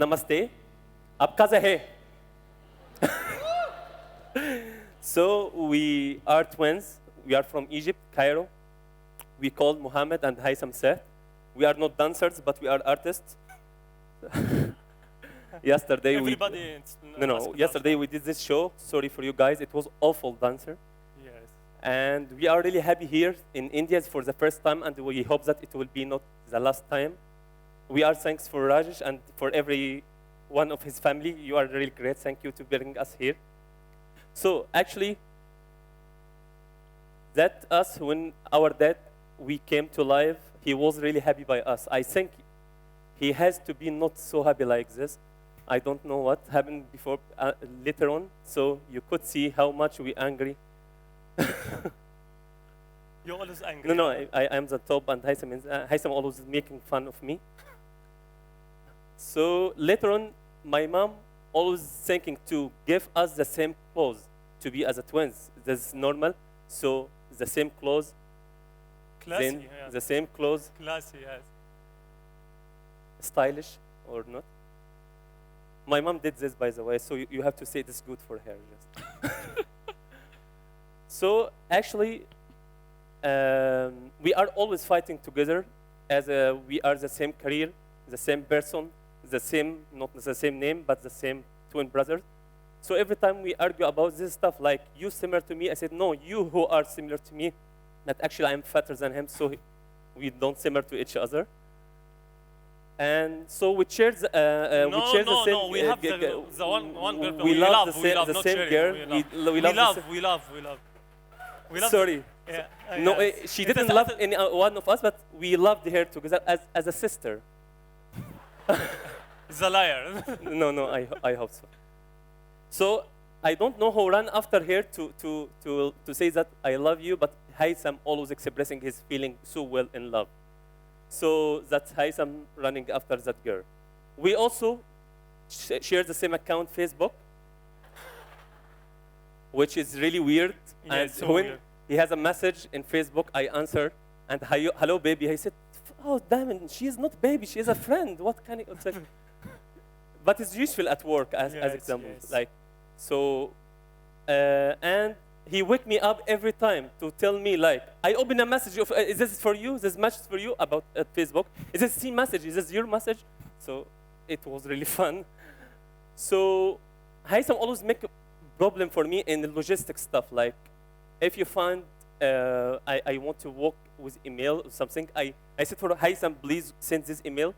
Namaste. Aapka hai? So we are twins. We are from Egypt, Cairo. We called Mohamed and Haitham Elseht. We are not dancers, but we are artists. Yesterday Everybody Yesterday we did this show. Sorry for you guys. It was awful dancer. Yes. And we are really happy here in India for the first time, and we hope that it will be not the last time. We are thanks for Rajesh and for every one of his family. You are really great. Thank you to bring us here. So actually, that us, when our dad, we came to life, he was really happy by us. I think he has to be not so happy like this. I don't know what happened before, later on. So you could see how much we angry. You're always angry. No, I am the top, and Haitham always making fun of me. So later on, my mom always thinking to give us the same clothes, to be as a twins. That's normal. So the same clothes. Classy, then yeah. the same clothes. Classy, yes. Stylish or not? My mom did this, by the way, so you have to say this good for her. Just. So actually, we are always fighting together, as we are the same career, the same person, the same, not the same name, but the same twin brothers. So every time we argue about this stuff, like you similar to me, I said, no, you who are similar to me, that actually I'm fatter than him, so we don't similar to each other. And so we share the same. No, we have the one girl. We love the same girl. We love. Sorry. Yeah, no, yes. she didn't love any one of us, but we loved her together as a sister. He's a liar. No, I hope so. So I don't know who ran after her to say that I love you, but Haitham always expressing his feeling so well in love. So that's Haitham running after that girl. We also share the same account, Facebook, which is really weird. Yeah, and it's so when weird. he has a message in Facebook, I answer, and hello, baby. He said, oh, damn it, she is not baby, she is a friend. What can I say? But it's useful at work as example. Yes. Like, so, and he wake me up every time to tell me, like, I open a message of, is this for you? This message for you about Facebook? Is this the message? Is this your message? So it was really fun. So Haitham always make a problem for me in the logistics stuff. Like, if you find I want to work with email or something, I said for Haitham, please send this email.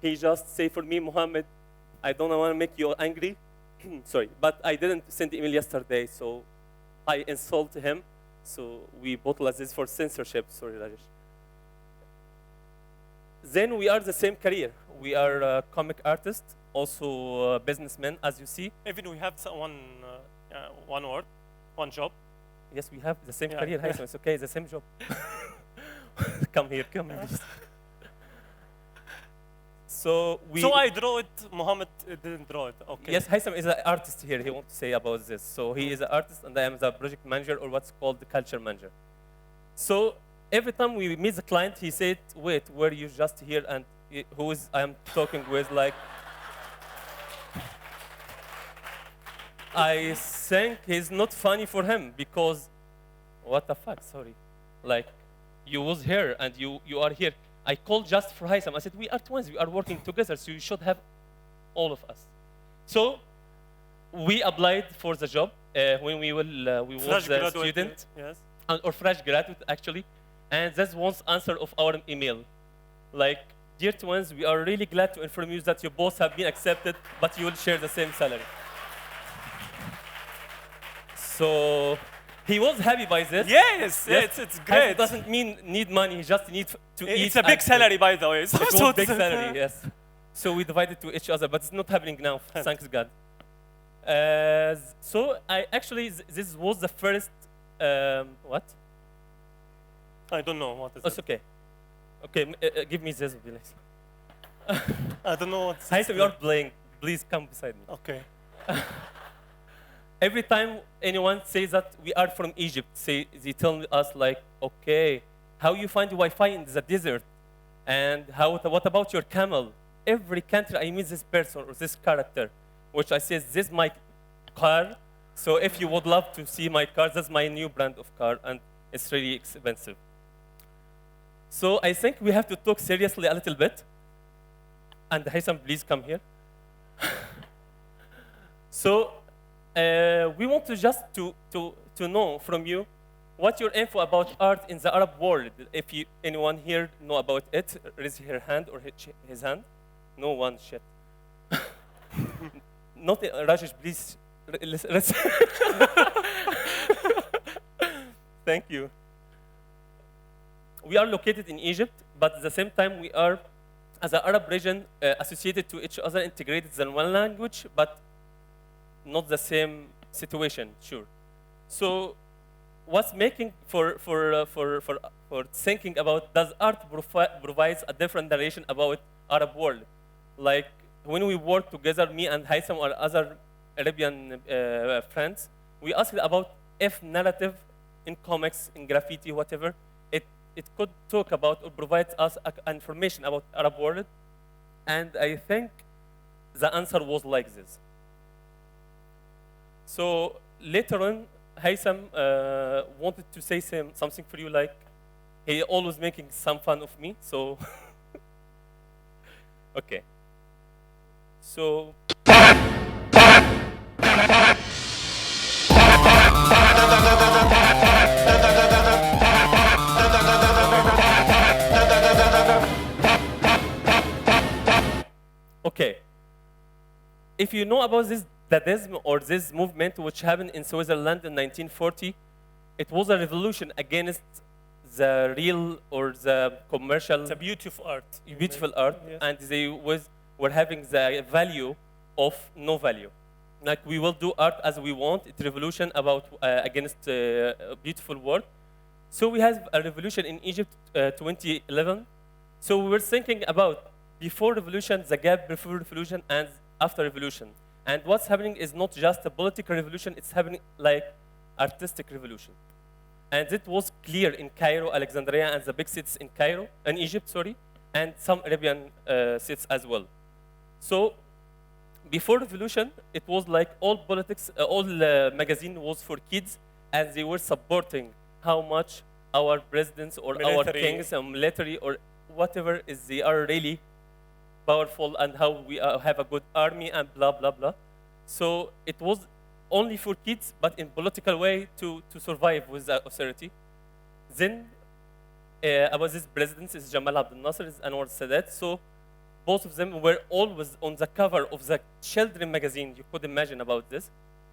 He just say for me, Mohammed, I don't want to make you angry. Sorry, but I didn't send the email yesterday, so I insult him. So we bottle this for censorship. Sorry, Rajesh. Then we are the same career. We are comic artists, also businessmen, as you see. Even we have one word, one job. Yes, we have the same career, Haitham. It's okay, the same job. Come here, please. So I draw it, Mohammed didn't draw it, okay. Yes, Haitham is an artist here. He wants to say about this. So he is an artist, and I am the project manager, or what's called the culture manager. So every time we meet the client, he said, wait, were you just here, and who is I'm talking with, like, I think he's not funny for him, because what the fuck, sorry. Like, you was here, and you are here. I called just for Haitham. I said, we are twins, we are working together, so you should have all of us. So we applied for the job when we was a student, yes. or fresh graduate, actually. And that was answer of our email. Like, dear twins, we are really glad to inform you that you both have been accepted, but you will share the same salary. So he was happy by this. Yes, it's great. It doesn't mean need money, he just needs to eat. It's a big salary, by the way. It was a big salary, yes. So we divided to each other, but it's not happening now, thanks God. So I actually, this was the first, what? I don't know what is It's okay. Okay, give me this, please. I don't know what's Haitham, you are playing. Please come beside me. Okay. Every time anyone says that we are from Egypt, they tell us like, okay, how you find Wi-Fi in the desert? And what about your camel? every country I meet this person or this character, which I say, this is my car. So if you would love to see my car, that's my new brand of car, and it's really expensive. So I think we have to talk seriously a little bit. And Haitham, please come here. So we want to just to know from you what your info about art in the Arab world. If anyone here know about it, raise her hand or his hand. No one, shit. Not Rajesh, please. Let's Thank you. We are located in Egypt, but at the same time we are, as an Arab region, associated to each other, integrated in one language, but not the same situation, sure. So what's making for thinking about, does art provides a different narration about Arab world? Like when we work together, me and Haitham or other Arabian friends, we asked about if narrative in comics, in graffiti, whatever, it could talk about or provide us information about Arab world. And I think the answer was like this. So later on, Haitham wanted to say something for you, like he always making some fun of me. So, okay. So. Okay. If you know about this Dadaism or this movement which happened in Switzerland in 1940, it was a revolution against the real or the commercial. It's a beautiful art. Beautiful art, yes. And they were having the value of no value. Like we will do art as we want. It's revolution about against beautiful world. So we have a revolution in Egypt 2011. So we were thinking about before revolution, the gap before revolution and after revolution. And what's happening is not just a political revolution, it's happening like artistic revolution. And it was clear in Cairo, Alexandria, and the big cities in Cairo, in Egypt, sorry, and some Arabian cities as well. So before revolution, it was like all politics, all magazine was for kids, and they were supporting how much our presidents or military, our kings and military or whatever is they are really powerful and how we have a good army and blah, blah, blah. So it was only for kids, but in political way to survive with the authority. Then about this president is Jamal Abdel Nasser, is Anwar Sadat. So both of them were always on the cover of the children magazine. You could imagine about this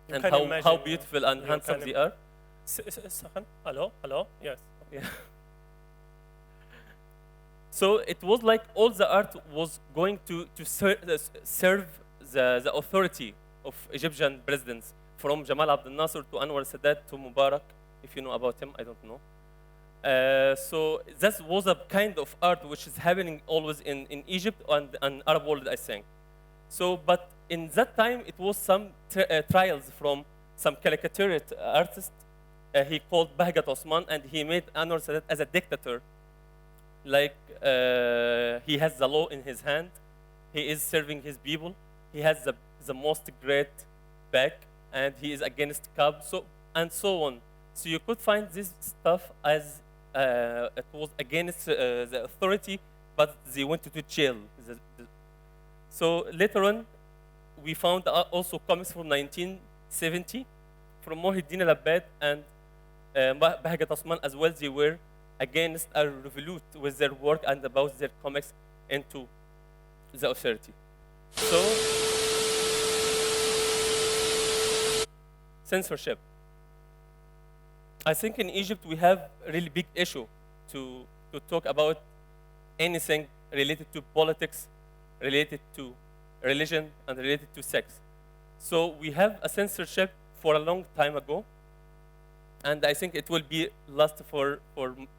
and how beautiful and handsome they are. Hello, hello, yes. Yeah. So it was like all the art was going to serve the authority of Egyptian presidents, from Jamal Abdel Nasser to Anwar Sadat to Mubarak, if you know about him, I don't know. So that was a kind of art which is happening always in Egypt and Arab world, I think. So, but in that time, it was some trials from some caricaturist artist. He called Bahgat Osman, and he made Anwar Sadat as a dictator. Like he has the law in his hand, he is serving his people, he has the most great back, and he is against Cab, so and so on. So you could find this stuff as it was against the authority, but they went to jail. So later on, we found also comics from 1970 from Mohiddin Al-Abbad and Bahgat Osman as well. They were against a revolt with their work and about their comics into the authority. So, censorship. I think in Egypt we have a really big issue to talk about anything related to politics, related to religion, and related to sex. So we have a censorship for a long time ago, and I think it will be last for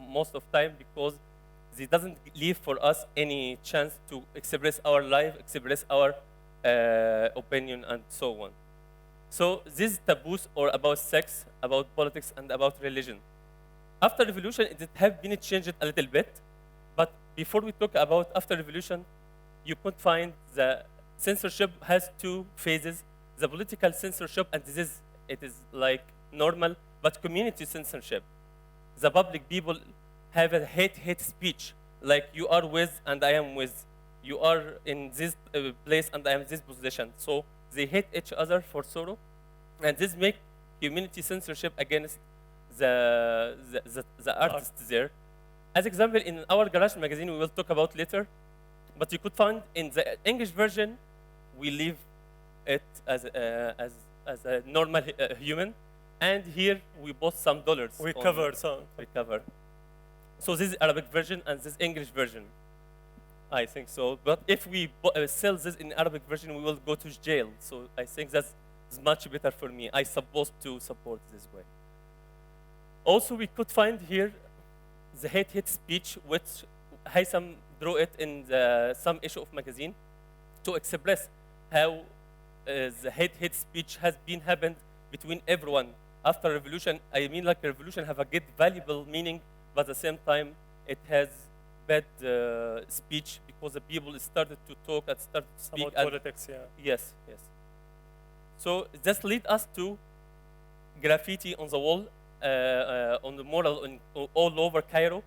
most of time because it doesn't leave for us any chance to express our life, express our opinion, and so on. So these taboos are about sex, about politics, and about religion. After revolution, it have been changed a little bit, but before we talk about after revolution, you could find the censorship has two phases: the political censorship, and it is like normal, but community censorship. The public people have a hate speech, like you are with and I am with. You are in this place and I am in this position. So they hate each other for sorrow, and this make community censorship against the artists there. As example, in our Garage magazine, we will talk about later, but you could find in the English version, we leave it as a normal human, and here we bought some dollars. We cover some. We cover. So this is Arabic version and this English version. I think so. But if we sell this in Arabic version, we will go to jail. So I think that's much better for me. I supposed to support this way. Also, we could find here the hate speech, which Haitham drew it in some issue of magazine to express how the hate speech has been happened between everyone. After revolution, I mean like revolution have a good valuable meaning, but at the same time, it has bad speech because the people started to talk and started to speak. About politics, yeah. Yes, yes. So this lead us to graffiti on the wall, on the mural all over Cairo.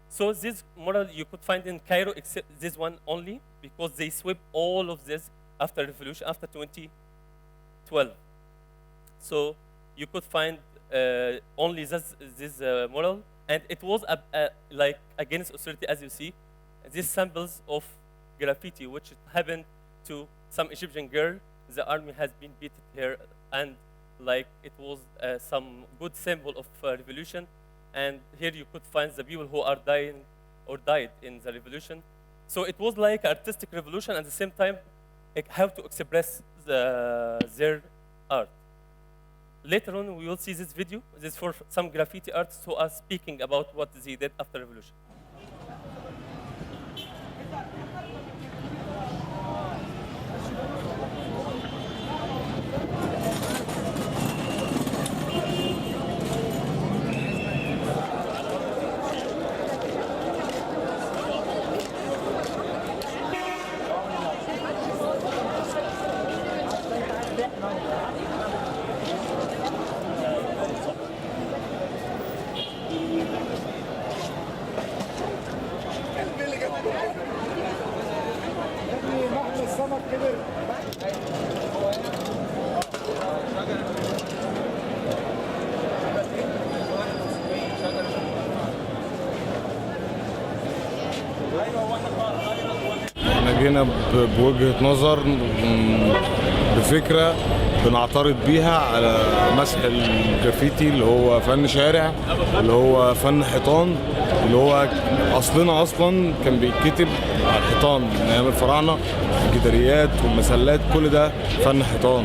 So this mural you could find in Cairo, except this one only, because they swept all of this after revolution, after 2012. So you could find only this mural, and it was like against authority, as you see. These samples of graffiti, which happened to some Egyptian girl. The army has been beaten here, and like it was some good symbol of revolution. And here you could find the people who are dying or died in the revolution. So it was like artistic revolution, and at the same time, how to express their art. Later on, we will see this video. This is for some graffiti artists who are speaking about what they did after revolution. احنا جينا بوجهة نظر بفكرة بنعترض بيها على مسح الجرافيتي اللي هو فن شارع، اللي هو فن حيطان، اللي هو اصلا كان بيتكتب على الحيطان من ايام الفراعنه، الجداريات والمسلات، كل ده فن حيطان.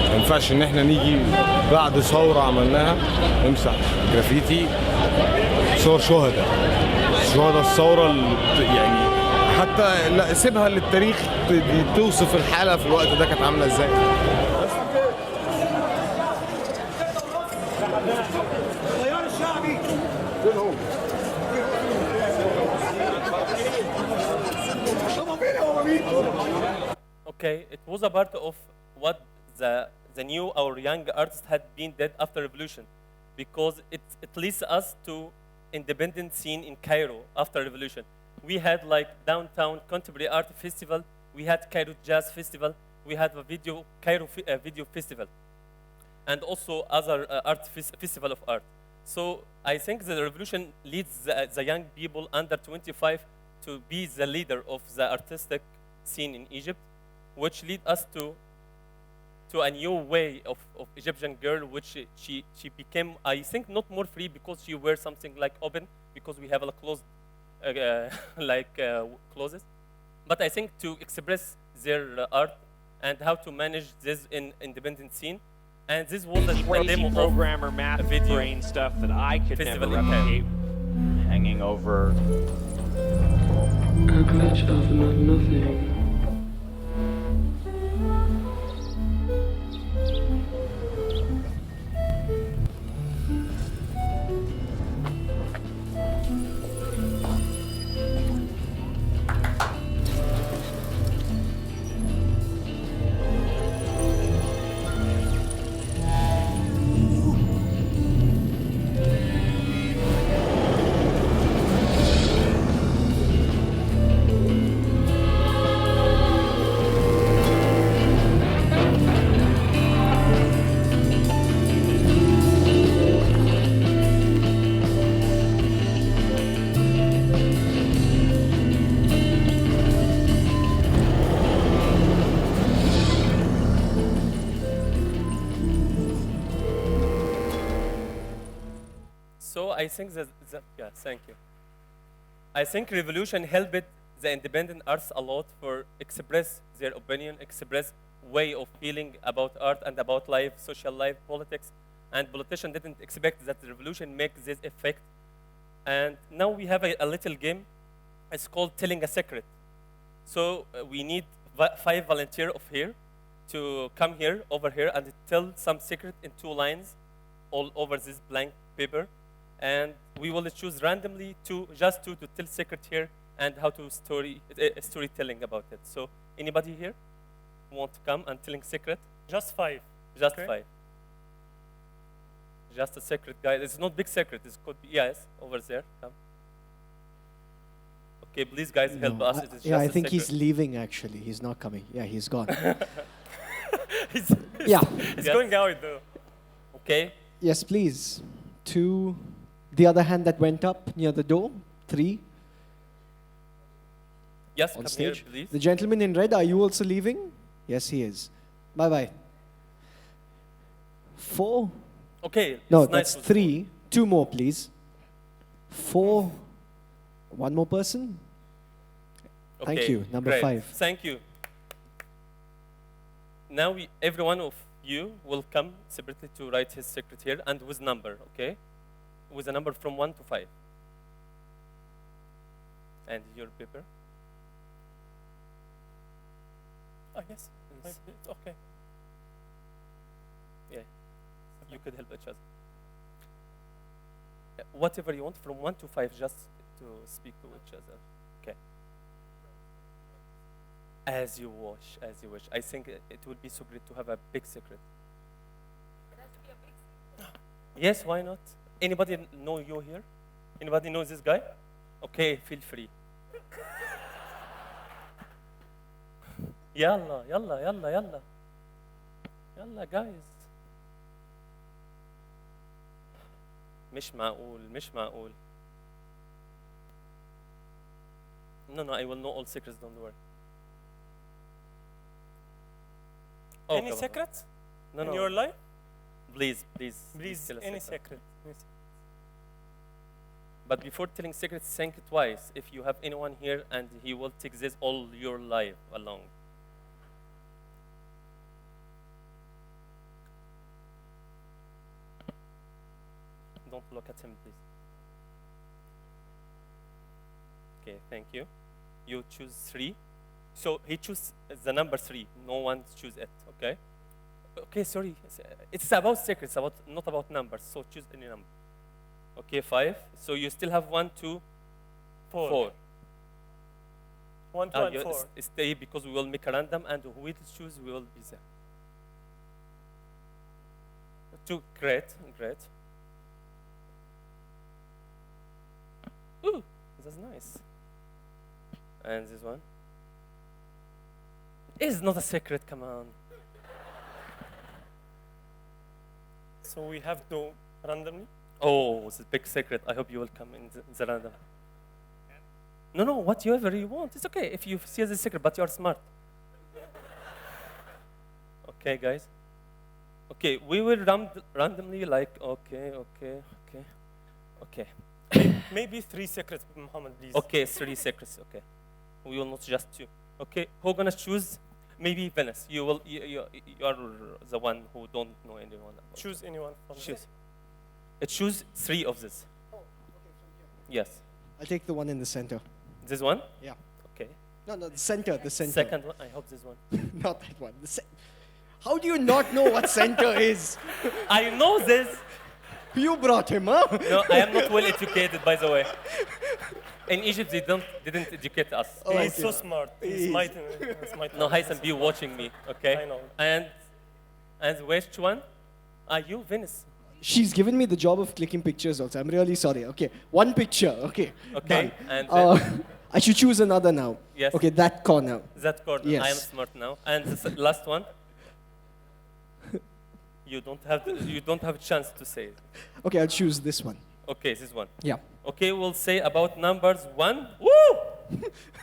ما ينفعش ان احنا نيجي بعد ثوره عملناها نمسح جرافيتي صور شهداء الثوره، يعني حتى لا سيبها للتاريخ توصف الحاله في الوقت ده كانت عامله ازاي. التيار الشعبي فين Okay, it was a part of what the new or young artists had been did after revolution, because it leads us to independent scene in Cairo after revolution. We had like downtown contemporary art festival, we had Cairo Jazz Festival, we had a Cairo video festival, and also other art festival of art. So I think the revolution leads the young people under 25 to be the leader of the artistic scene in Egypt, which lead us to a new way of Egyptian girl, which she became, I think, not more free because she wears something like open, because we have a closed clothes. But I think to express their art and how to manage this in independent scene. And this was the demo programmer math video brain stuff that I could festival never in Cairo. replicate. Hanging over A glitch of nothing. So I think yeah, thank you. I think revolution helped the independent arts a lot for express their opinion, express way of feeling about art and about life, social life, politics. And politicians didn't expect that the revolution make this effect. And now we have a little game. It's called telling a secret. So we need 5 volunteers of here to come here, over here, and tell some secret in 2 lines all over this blank paper. And we will choose randomly just two to tell secret here and how to storytelling about it. So anybody here want to come and telling secret? Just 5. Just Okay. 5. Just a secret, guys. It's not big secret. It could be, yes, over there. Come. Okay, please, guys, help us. It is Yeah, just I a think he's secret. leaving actually. He's not coming. Yeah, he's gone. He's Yeah. It's Yes. going out though. okay. Yes, please. 2. The other hand that went up near the door. 3 Yes, on come stage. here, please. The gentleman in red, are you also leaving? Yes, he is. Bye-bye. 4. Okay. No, it's nice that's to- 3. 2 more, please. 4. One more person. Thank Okay, you. Number great. 5. Thank you. Now every one of you will come separately to write his secret here and with number, okay? With a number from 1 to 5. And your paper. I guess. Maybe it's okay. Yeah. You could help each other. Whatever you want from 1 to 5, just to speak to each other. Okay. As you wish, as you wish. I think it would be so great to have a big secret. Yes, why not? Anybody know you here? Anybody know this guy? Okay, feel free. Yalla, yalla, yalla, yalla. Yalla, guys. مش معقول, مش معقول. No, I will know all secrets, don't worry. Oh, Any come on. secrets No, in no. your life? Please Please, tell a any secret. secret. Any secret. But before telling secrets, think twice. If you have anyone here and he will take this all your life along. Don't look at him, please. Okay, thank you. You choose 3. So he choose the number 3. No one choose it, okay? Okay, sorry. It's about secrets, not about numbers. So choose any number. Okay, 5. So you still have 1, 2, 4. 1, 2, and You 4. stay because we will make a random and who will choose, we will be there. 2, great. Ooh, that's nice. And this one? It's not a secret, come on. So we have to randomly. Oh, it's a big secret. I hope you will come in the random. No, whatever you want. It's okay if you see the secret, but you are smart. Okay, guys. Okay, we will randomly like, okay. Maybe 3 secrets, Mohammed, please. Okay, 3 secrets, okay. We will not just 2. Okay, who gonna choose? Maybe Venice. You are the one who don't know anyone. Choose anyone from Choose. Choose 3 of this. Yes. I'll take the one in the center. This one? Yeah. Okay. No, the center. Second one, I hope this one. Not that one. How do you not know what center is? I know this. You brought him, huh? No, I am not well educated, by the way. In Egypt, they didn't educate us. Oh, He's okay. so smart. He's my No, Haitham, be watching me, okay? I know. And which one? Are you Venice? She's given me the job of clicking pictures also. I'm really sorry. Okay, one picture. Okay. Okay, Done. and I should choose another now. Yes. Okay, that corner. that corner. Yes. I am smart now. And the last one? You don't have a chance to say it. Okay, I'll choose this one. Okay, this one. Yeah. Okay, we'll say about numbers 1. Woo!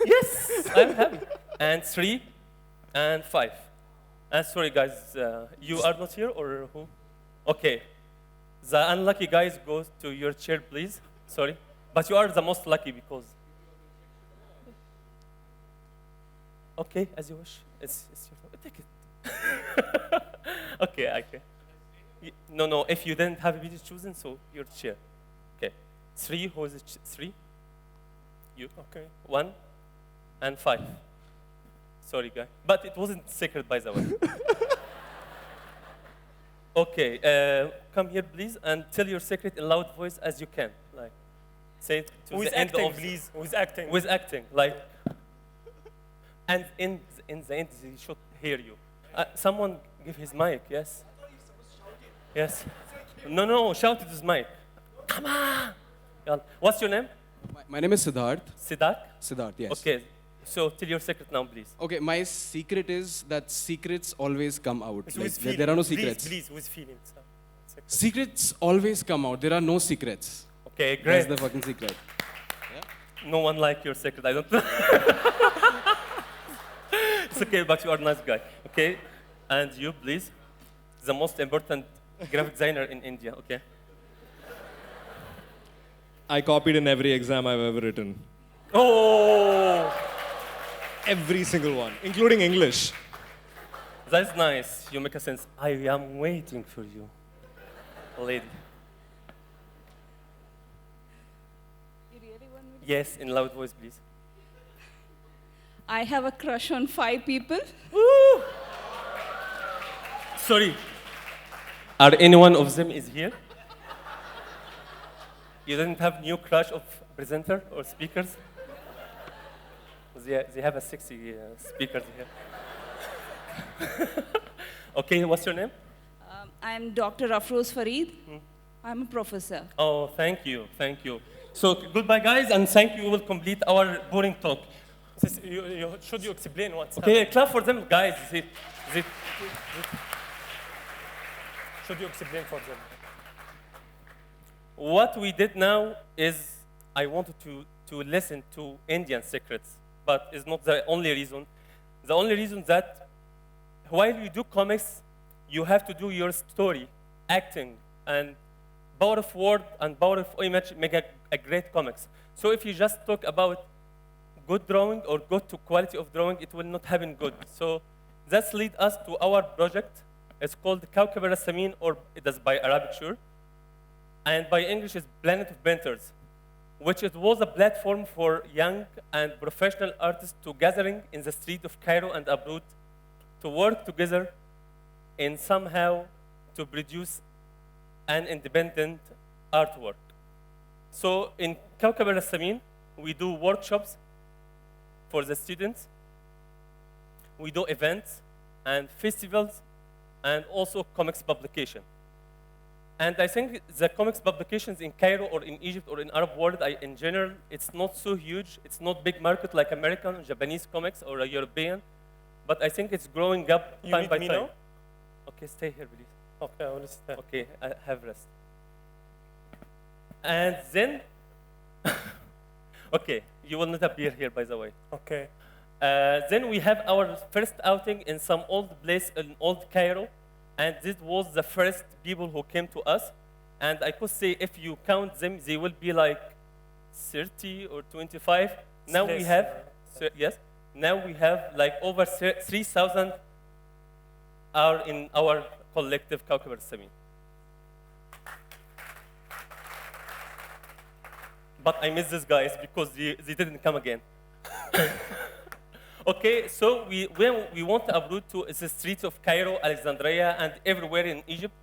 Yes, I'm happy. And 3, and 5. And sorry, guys, you are not here or who? Okay. The unlucky guys go to your chair, please. Sorry. But you are the most lucky because. Okay, as you wish. It's your take it. Okay, okay. No, if you didn't have a video chosen, so your chair. Okay. 3, who is it? 3? You. Okay. 1 and 5. Sorry, guy. But it wasn't secret, by the way. Okay, come here, please, and tell your secret in loud voice as you can. Like, say it to Who's the end acting, of please? Who's acting? with acting, like, and in the end, they should hear you. Someone give his mic, yes? Yes. No, shout it to his mic. Come on! Yalla. What's your name? My name is Siddharth. Siddharth? Siddharth, yes. Okay, so tell your secret now, please. Okay, my secret is that secrets always come out. With Like, feelings. there are no Please, secrets. Please, with feelings. Secrets always come out. There are no secrets. Okay, That's great. the fucking secret. No one like your secret, I don't It's okay, but you are a nice guy. Okay, and you, please. The most important graphic designer in India, okay? I copied in every exam I've ever written. Oh, Every single one, including English. that's nice. You make a sense. I am waiting for you, lady. You really want me to? Yes, in loud voice, please. I have a crush on 5 people. Woo! Sorry. Are any one of them is here? You didn't have new crush of presenter or speakers? They have a sexy speakers here. Okay, what's your name? I'm Dr. Afroz Fareed. I'm a professor. Oh, thank you, thank you. So goodbye, guys, and thank you. We will complete our boring talk. Should you explain what's Okay, happening? clap for them, guys. Should you explain for them? What we did now is I wanted to listen to Indian secrets, but it's not the only reason. The only reason that while you do comics, you have to do your story, acting, and power of word and power of image make a great comics. So if you just talk about good drawing or good to quality of drawing, it will not happen good. So that's lead us to our project. It's called Kawkab El Rasameen, or it is by Arabic, sure. And by English is Planet of Painters, which it was a platform for young and professional artists to gathering in the street of Cairo and abroad to work together in somehow to produce an independent artwork. So in Kawkab El Rasameen, we do workshops for the students. We do events and festivals and also comics publication. And I think the comics publications in Cairo or in Egypt or in Arab world, in general, it's not so huge. It's not big market like American or Japanese comics or a European. But I think it's growing up You time need by me time. now? Okay, stay here, please. Okay, I will stay. Okay, have rest. And then, okay, you will not appear here, by the way. Okay. Then we have our first outing in some old place in old Cairo, and this was the first people who came to us. And I could say if you count them, they will be like 30 or 25. Now we less, have, yes, now we have like over 3,000 are in our collective Kawkab El Rasameen. But I miss these guys because they didn't come again. Okay, so when we went abroad to the streets of Cairo, Alexandria, and everywhere in Egypt,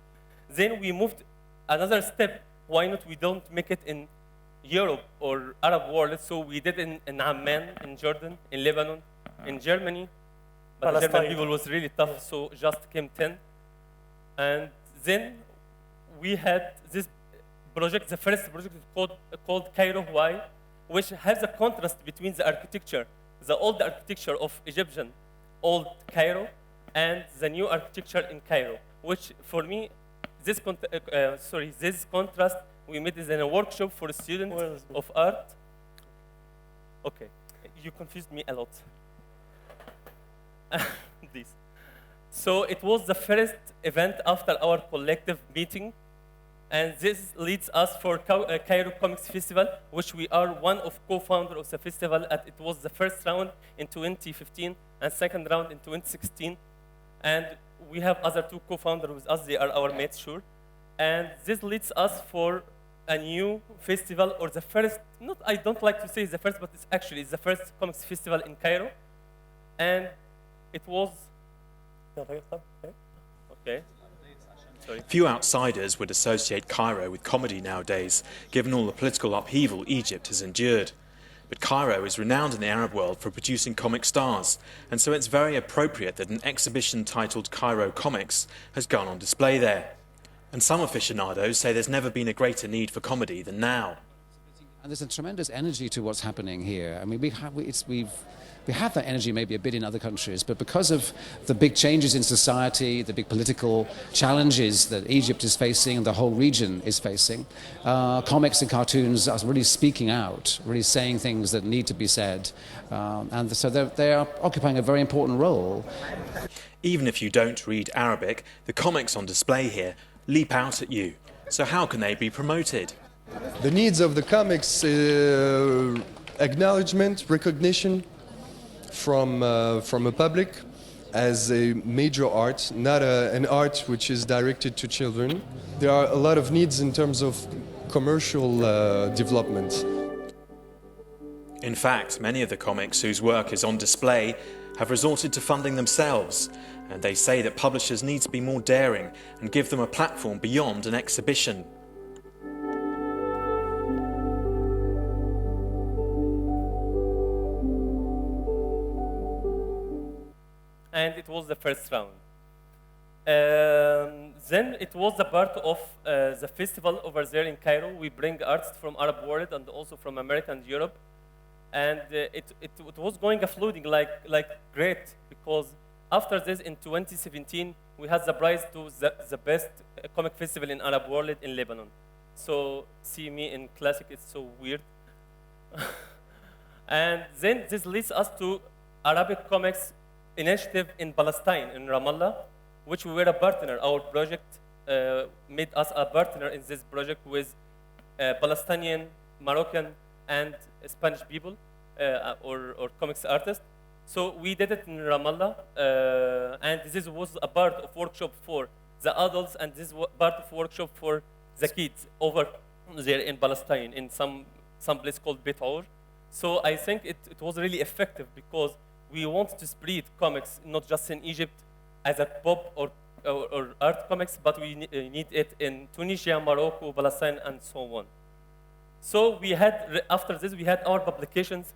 then we moved another step. Why not we don't make it in Europe or Arab world? So we did in Amman, in Jordan, in Lebanon, in Germany. But the German Palestine. people was really tough, so just came 10. And then we had this project, the first project is called Cairo Hawaii, which has a contrast between the architecture, the old architecture of Egyptian old Cairo, and the new architecture in Cairo, which for me, this contrast we made is in a workshop for students Where is it? of art. Okay, you confused me a lot. This. So it was the first event after our collective meeting And this leads us for Cairo Comix Festival, which we are one of co-founders of the festival. It was the first round in 2015 and second round in 2016. And we have other two co-founders with us. They are our mates, sure. And this leads us for a new festival, or the first, not, I don't like to say it's the first, but it's the first comics festival in Cairo. And it was, okay. Sorry. Few outsiders would associate Cairo with comedy nowadays, given all the political upheaval Egypt has endured. But Cairo is renowned in the Arab world for producing comic stars, and so it's very appropriate that an exhibition titled Cairo Comix has gone on display there. And some aficionados say there's never been a greater need for comedy than now. And there's a tremendous energy to what's happening here. I mean, we have that energy maybe a bit in other countries, but because of the big changes in society, the big political challenges that Egypt is facing and the whole region is facing, comics and cartoons are really speaking out, really saying things that need to be said. And so they are occupying a very important role. Even if you don't read Arabic, the comics on display here leap out at you. So how can they be promoted? The needs of the comics, acknowledgement, recognition from a public as a major art, not an art which is directed to children. There are a lot of needs in terms of commercial development. In fact, many of the comics whose work is on display have resorted to funding themselves, and they say that publishers need to be more daring and give them a platform beyond an exhibition. And it was the first round. Then it was a part of the festival over there in Cairo. We bring artists from Arab world and also from America and Europe. And it was going flooding like great, because after this in 2017, we had the prize to the best comic festival in Arab world in Lebanon. So see me in classic, it's so weird. And then this leads us to Arabic Comics Initiative in Palestine, in Ramallah, which we were a partner. Our project made us a partner in this project with Palestinian, Moroccan, and Spanish people, or comics artists. So we did it in Ramallah, and this was a part of workshop for the adults, and this was part of workshop for the kids over there in Palestine, in some place called Beit Our. So I think it was really effective, because we want to spread comics not just in Egypt as a pop or art comics, but we need it in Tunisia, Morocco, Palestine, and so on. So we had, after this, we had our publications,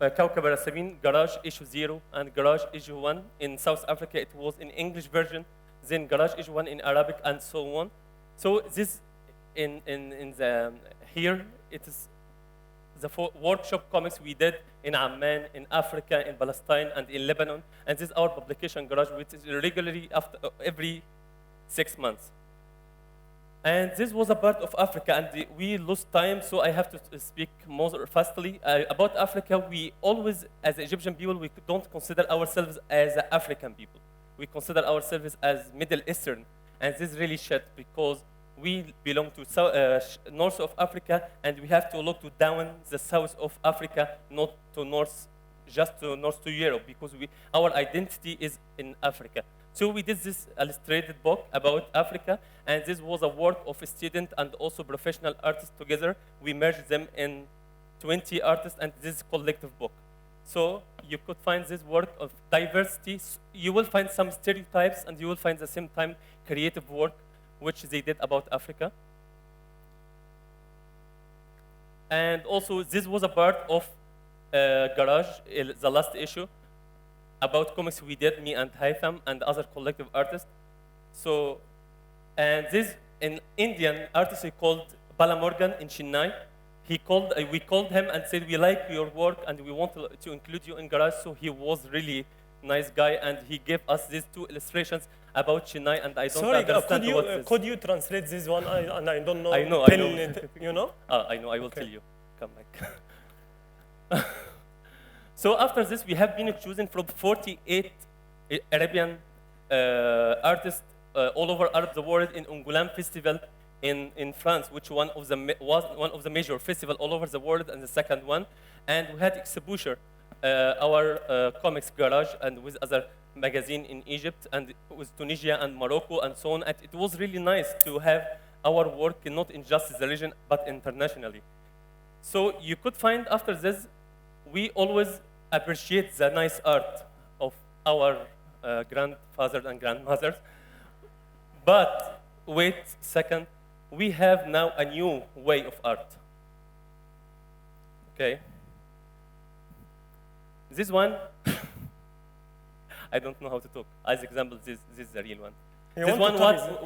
Kawkab El Rasameen, Garage Issue 0, and Garage Issue 1. In South Africa, it was in English version, then Garage Issue 1 in Arabic, and so on. So this, here, it is the workshop comics we did in Amman, in Africa, in Palestine, and in Lebanon. And this is our publication Garage, which is regularly every 6 months. And this was a part of Africa, and we lost time, so I have to speak more fastly. About Africa, we always, as Egyptian people, we don't consider ourselves as African people. We consider ourselves as Middle Eastern, and this is really shit, because we belong to north of Africa, and we have to look to down the south of Africa, not to north, just to north to Europe, because our identity is in Africa. So we did this illustrated book about Africa, and this was a work of a student and also professional artists together. We merged them in 20 artists, and this is collective book. So you could find this work of diversity. You will find some stereotypes, and you will find at the same time creative work, which they did about Africa. And also, this was a part of Garage, the last issue, about comics we did, me and Haitham and other collective artists. So, and this, an Indian artist he called Bala Morgan in Chennai. We called him and said, we like your work and we want to include you in Garage. So he was really nice guy, and he gave us these 2 illustrations about Chennai, and I don't understand what this. Could you translate this one? I don't know. I know. You know? I know. I will tell you. Come back. So after this, we have been chosen from 48 Arabian artists all over Arab the world in Ungulam Festival in France, which was one of the major festival all over the world, and the second one. And we had exposure, our comics garage, and with other magazine in Egypt, and with Tunisia and Morocco and so on. And it was really nice to have our work not in just the region, but internationally. So you could find after this, we always appreciate the nice art of our grandfathers and grandmothers. But wait a second, we have now a new way of art. Okay. This one, I don't know how to talk. As example, this is the real one. This one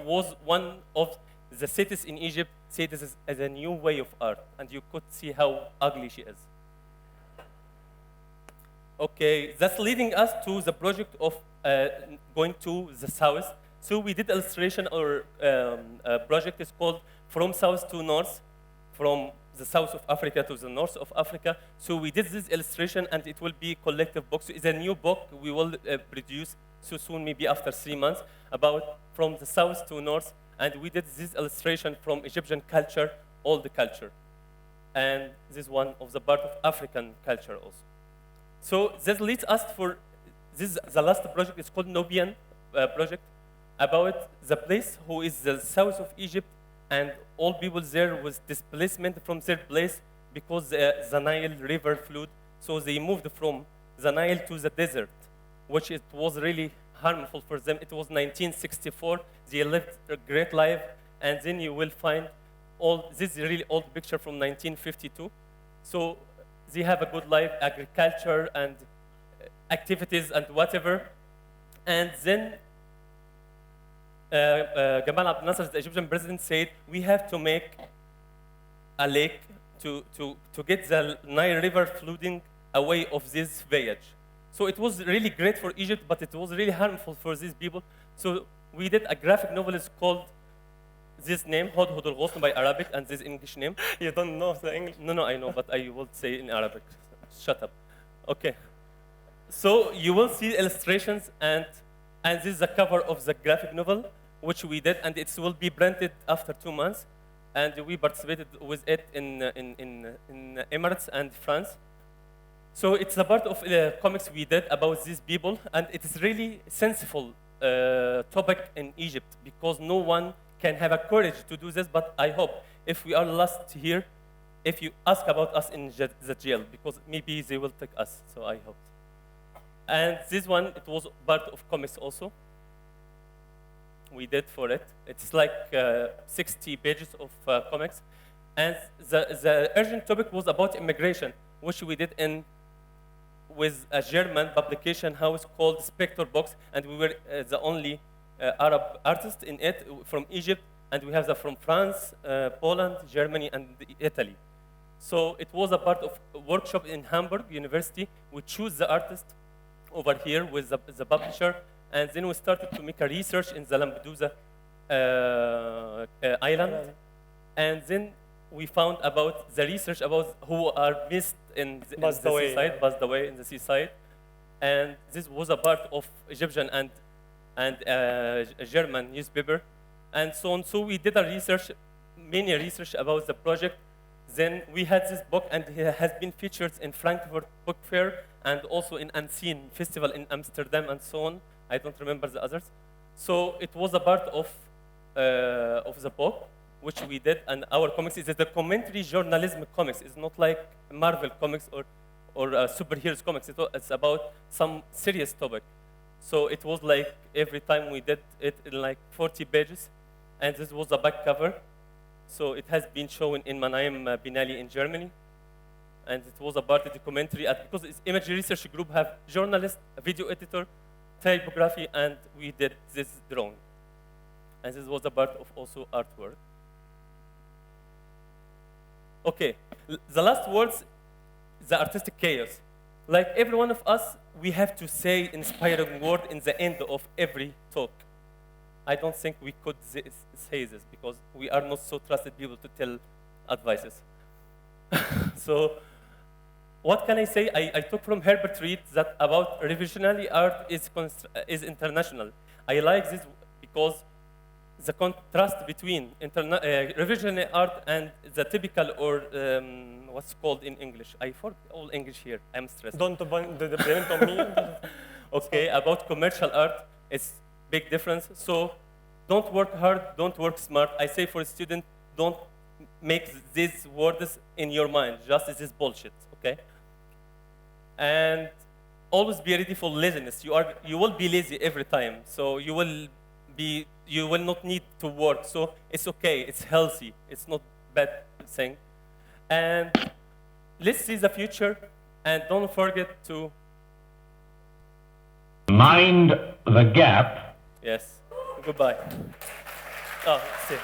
was one of the cities in Egypt say this is as a new way of art, and you could see how ugly she is. Okay, that's leading us to the project of going to the south. So we did illustration, or project is called From South to North, from the south of Africa to the north of Africa. So we did this illustration, and it will be collective book. So it's a new book we will produce so soon, maybe after 3 months, about from the south to north. And we did this illustration from Egyptian culture, all the culture. And this is one of the part of African culture also. So this leads us for this. The last project is called Nubian project, about the place who is the south of Egypt, and all people there was displacement from their place because the Nile River flood. So they moved from the Nile to the desert, which it was really harmful for them. It was 1964. They lived a great life, and then you will find all this really old picture from 1952. So they have a good life, agriculture and activities and whatever. And then Gamal Abdel Nasser, the Egyptian president, said we have to make a lake to get the Nile River flooding away of this voyage. So it was really great for Egypt, but it was really harmful for these people. So we did a graphic novel. It's called this name, Hod Hod al-Ghusn by Arabic, and this English name. You don't know the English? No, I know, but I will say in Arabic. Shut up. Okay. So you will see illustrations, and this is the cover of the graphic novel, which we did, and it will be printed after 2 months. And we participated with it in Emirates and France. So it's a part of comics we did about these people, and it is really sensible topic in Egypt, because no one can have a courage to do this. But I hope if we are lost here, if you ask about us in the jail, because maybe they will take us. So I hope. And this one, it was part of comics also. We did for it. It's like 60 pages of comics. And the urgent topic was about immigration, which we did with a German publication house called Spectre Box, and we were the only Arab artist in it from Egypt, and we have that from France, Poland, Germany, and Italy. So it was a part of a workshop in Hamburg University. We choose the artist over here with the publisher, and then we started to make a research in the Lampedusa island, and then we found about the research about who are missed in the seaside, passed away in the seaside, and this was a part of Egyptian and German newspaper, and so on. So we did a research, many research about the project. Then we had this book, and it has been featured in Frankfurt Book Fair and also in Unseen Festival in Amsterdam and so on. I don't remember the others. So it was a part of the book, which we did, and our comics is a documentary journalism comics. It's not like Marvel comics or superheroes comics. It's about some serious topic. So it was like every time we did it in like 40 pages, and this was a back cover. So it has been shown in Mannheim Biennale in Germany, and it was a part of the documentary. Because it's image research group have journalist, a video editor, typography, and we did this drawing. And this was a part of also artwork. Okay, the last words, the artistic chaos. Like every one of us, we have to say inspiring word in the end of every talk. I don't think we could say this because we are not so trusted people to tell advices. So what can I say? I took from Herbert Reed that about revisionary art is international. I like this because the contrast between revisionary art and the typical or what's called in English. I forgot all English here. I'm stressed. Don't blame it on me. Okay, about commercial art, it's big difference. So don't work hard, don't work smart. I say for a student, don't make these words in your mind. Just this is bullshit, okay? And always be ready for laziness. You will be lazy every time. So you will not need to work. So it's okay, it's healthy. It's not bad thing. And let's see the future and don't forget to mind the gap. Yes. Goodbye. Oh, see.